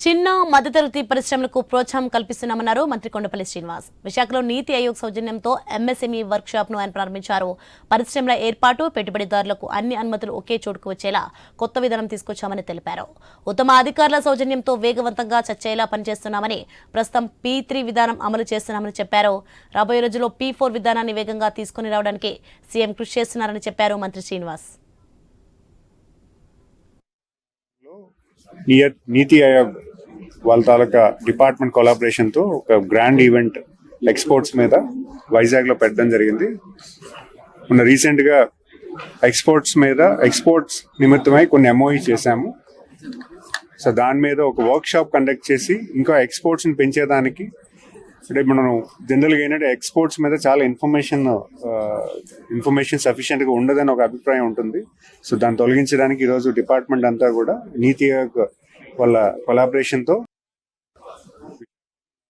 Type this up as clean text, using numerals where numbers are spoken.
చిన్న మధ్యతరగతి పరిశ్రమలకు ప్రోత్సాహం కల్పిస్తున్నామన్నారు మంత్రి కొండపల్లి శ్రీనివాస్. విశాఖలో నీతి ఆయోగ్ సౌజన్యంతో ఎంఎస్ఎంఈ వర్క్ షాప్ ను ఆయన ప్రారంభించారు. పరిశ్రమల ఏర్పాటు, పెట్టుబడిదారులకు అన్ని అనుమతులు ఒకే చోటుకు వచ్చేలా కొత్త విధానం తీసుకొచ్చామని తెలిపారు. ఉత్తమ అధికారుల సౌజన్యంతో వేగవంతంగా చచ్చేలా పనిచేస్తున్నామని, ప్రస్తుతం P3 విధానం అమలు చేస్తున్నామని చెప్పారు. రాబోయే రోజుల్లో P4 విధానాన్ని వేగంగా తీసుకుని రావడానికి సీఎం కృషి చేస్తున్నారని చెప్పారు మంత్రి శ్రీనివాస్. నీతి ఆయోగ్ వాళ్ళ తాలూకా డిపార్ట్మెంట్ కొలాబరేషన్తో ఒక గ్రాండ్ ఈవెంట్ ఎక్స్పోర్ట్స్ మీద వైజాగ్లో పెట్టడం జరిగింది. మొన్న రీసెంట్గా ఎక్స్పోర్ట్స్ నిమిత్తమై కొన్ని MOU చేశాము. సో దాని మీద ఒక వర్క్ షాప్ కండక్ట్ చేసి ఇంకా ఎక్స్పోర్ట్స్ని పెంచేదానికి, అంటే మనం జనరల్గా ఏంటంటే ఎక్స్పోర్ట్స్ మీద చాలా ఇన్ఫర్మేషన్ సఫిషియెంట్గా ఉండదని ఒక అభిప్రాయం ఉంటుంది. సో దాన్ని తొలగించడానికి ఈరోజు డిపార్ట్మెంట్ అంతా కూడా నీతి ఆయోగ్ వాళ్ళ కొలాబరేషన్తో